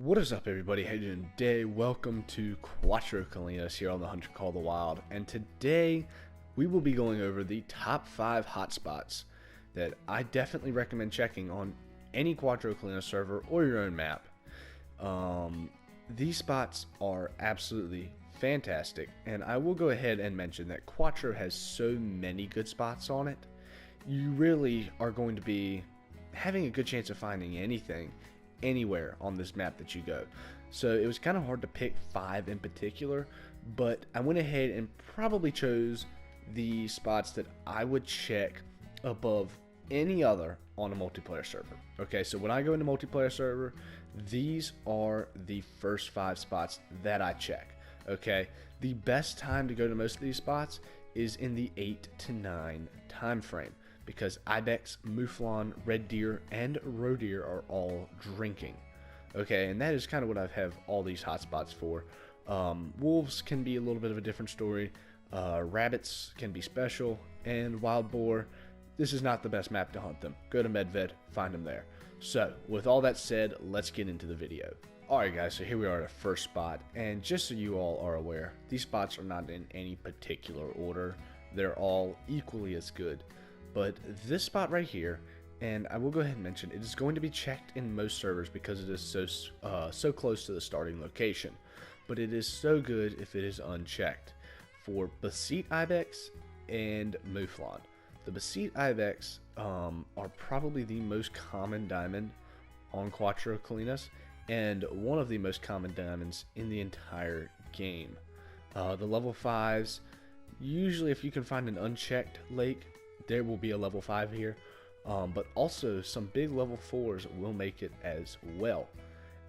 What is up, everybody? How you doing today? Welcome to Cuatro Colinas here on the Hunter Call the Wild, and today we will be going over the top 5 hotspots that I definitely recommend checking on any Cuatro Colinas server or your own map. These spots are absolutely fantastic, and I will go ahead and mention that Cuatro has so many good spots on it. You really are going to be having a good chance of finding anything anywhere on this map that you go. So it was kind of hard to pick 5 in particular, but I went ahead and probably chose the spots that I would check above any other on a multiplayer server. Okay, so when I go into multiplayer server, these are the first 5 spots that I check. Okay, the best time to go to most of these spots is in the 8 to 9 time frame, because ibex, mouflon, red deer, and roe deer are all drinking. Okay, and that is kind of what I have all these hotspots for. Wolves can be a little bit of a different story. Rabbits can be special, and wild boar, this is not the best map to hunt them. Go to Medved, find them there. So, with all that said, let's get into the video. Alright guys, so here we are at the first spot, and just so you all are aware, these spots are not in any particular order. They're all equally as good. But this spot right here, and I will go ahead and mention, it is going to be checked in most servers because it is so close to the starting location. But it is so good if it is unchecked. For Besit Ibex and Mouflon. The Besit Ibex are probably the most common diamond on Cuatro Colinas, and one of the most common diamonds in the entire game. The level 5s, usually if you can find an unchecked lake, there will be a level 5 here, but also some big level 4s will make it as well.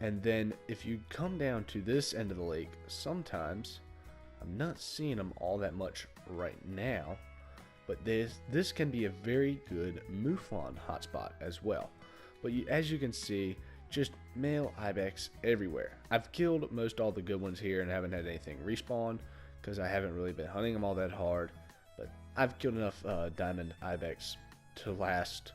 And then if you come down to this end of the lake, sometimes, I'm not seeing them all that much right now, but this can be a very good mouflon hotspot as well. But as you can see, just male ibex everywhere. I've killed most all the good ones here and haven't had anything respawn because I haven't really been hunting them all that hard. But I've killed enough diamond ibex to last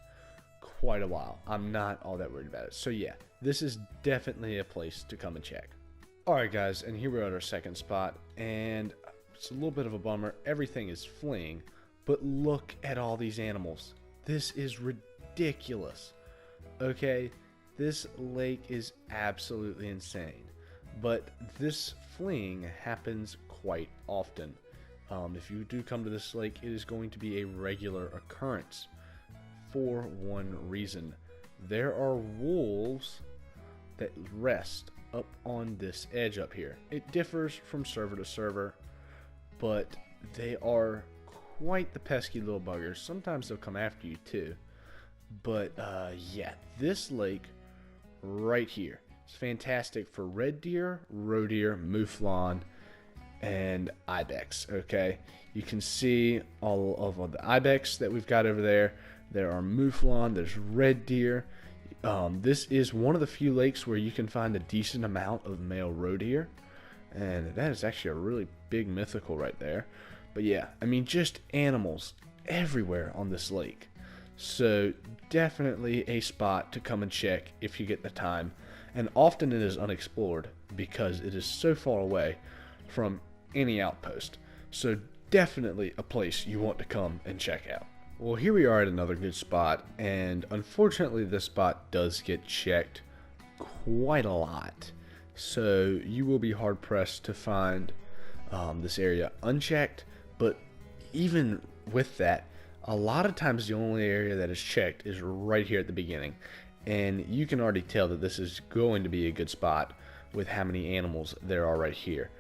quite a while. I'm not all that worried about it. So yeah, this is definitely a place to come and check. Alright guys, and here we're at our second spot, and it's a little bit of a bummer. Everything is fleeing, but look at all these animals. This is ridiculous. Okay, this lake is absolutely insane. But this fleeing happens quite often. If you do come to this lake, it is going to be a regular occurrence for one reason. There are wolves that rest up on this edge up here. It differs from server to server, but they are quite the pesky little buggers. Sometimes they'll come after you too. But yeah, this lake right here is fantastic for red deer, roe deer, mouflon, and ibex. Okay, you can see all of the ibex that we've got over there. There are mouflon, there's red deer. This is one of the few lakes where you can find a decent amount of male roe deer, and that is actually a really big mythical right there. But yeah, I mean, just animals everywhere on this lake. So definitely a spot to come and check if you get the time, and often it is unexplored because it is so far away from any outpost. So definitely a place you want to come and check out. Well, here we are at another good spot, and unfortunately this spot does get checked quite a lot. So you will be hard pressed to find this area unchecked, but even with that, a lot of times the only area that is checked is right here at the beginning, and you can already tell that this is going to be a good spot with how many animals there are right here.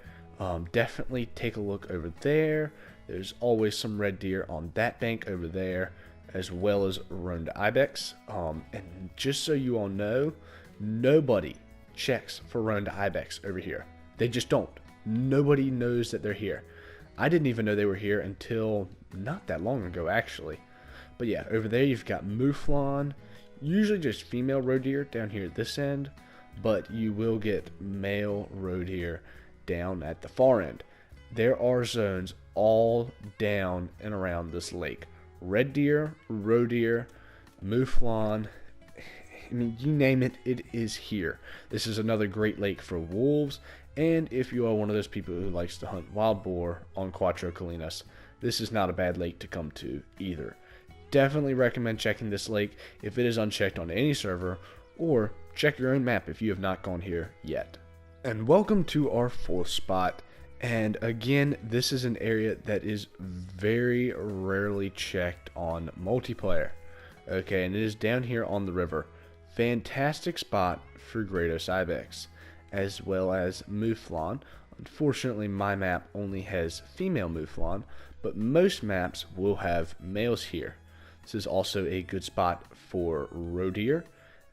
Definitely take a look over there. There's always some red deer on that bank over there, as well as roan ibex. And just so you all know, nobody checks for roan ibex over here. They just don't. Nobody knows that they're here. I didn't even know they were here until not that long ago, actually. But yeah, over there you've got mouflon, usually just female roe deer down here at this end, but you will get male roe deer down at the far end. There are zones all down and around this lake. Red deer, roe deer, mouflon, I mean, you name it, it is here. This is another great lake for wolves, and if you are one of those people who likes to hunt wild boar on Cuatro Colinas, this is not a bad lake to come to either. Definitely recommend checking this lake if it is unchecked on any server, or check your own map if you have not gone here yet. And welcome to our fourth spot. And again, this is an area that is very rarely checked on multiplayer. Okay, and it is down here on the river. Fantastic spot for Greatos ibex, as well as mouflon. Unfortunately, my map only has female mouflon, but most maps will have males here. This is also a good spot for roe deer,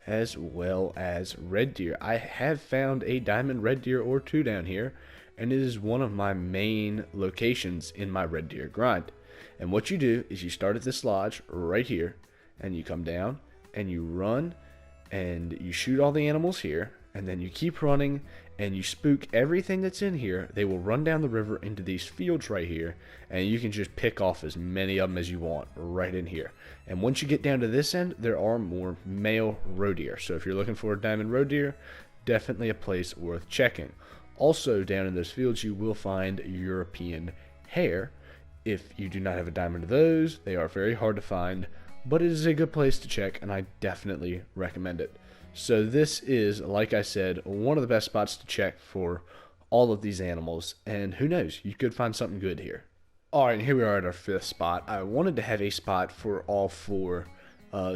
as well as red deer. I have found a diamond red deer or two down here, and it is one of my main locations in my red deer grind. And what you do is you start at this lodge right here, and you come down and you run and you shoot all the animals here, and then you keep running and you spook everything that's in here. They will run down the river into these fields right here, and you can just pick off as many of them as you want right in here. And once you get down to this end, there are more male roe deer. So if you're looking for a diamond roe deer, definitely a place worth checking. Also down in those fields you will find European hare. If you do not have a diamond of those, they are very hard to find, but it is a good place to check, and I definitely recommend it. So this is, like I said, one of the best spots to check for all of these animals, and who knows, you could find something good here. Alright, and here we are at our fifth spot. I wanted to have a spot for all four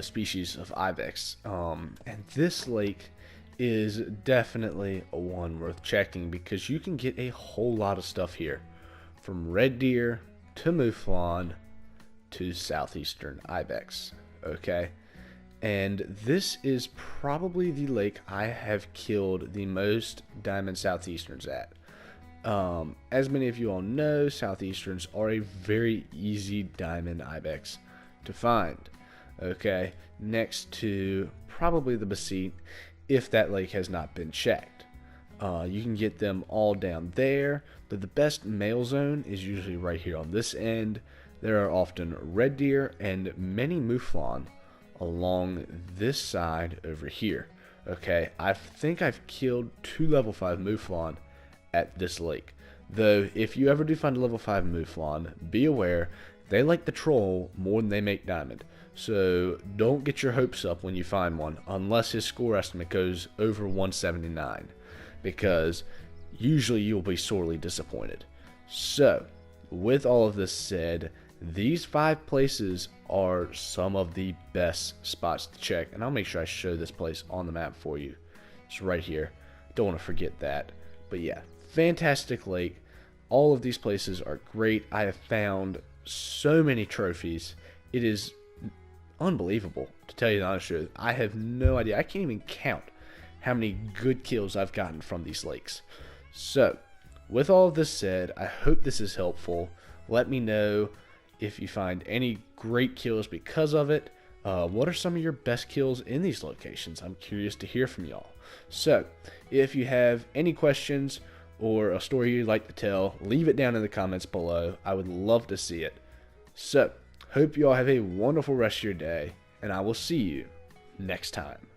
species of ibex, and this lake is definitely one worth checking because you can get a whole lot of stuff here, from red deer to mouflon to southeastern ibex. Okay, and this is probably the lake I have killed the most diamond southeasterns at. As many of you all know, southeasterns are a very easy diamond ibex to find. Okay, next to probably the Basit, if that lake has not been checked. You can get them all down there, but the best male zone is usually right here on this end. There are often red deer and many mouflon along this side over here. Okay, I think I've killed 2 level 5 mouflon at this lake. Though, if you ever do find a level 5 mouflon, be aware, they like to troll more than they make diamond. So don't get your hopes up when you find one unless his score estimate goes over 179, because usually you'll be sorely disappointed. So with all of this said, these 5 places are some of the best spots to check, and I'll make sure I show this place on the map for you. It's right here. Don't want to forget that. But yeah, fantastic lake. All of these places are great. I have found so many trophies. It is unbelievable, to tell you the honest truth. I have no idea. I can't even count how many good kills I've gotten from these lakes. So with all of this said, I hope this is helpful. Let me know if you find any great kills because of it. What are some of your best kills in these locations? I'm curious to hear from y'all. So if you have any questions or a story you'd like to tell, leave it down in the comments below. I would love to see it. So hope you all have a wonderful rest of your day, and I will see you next time.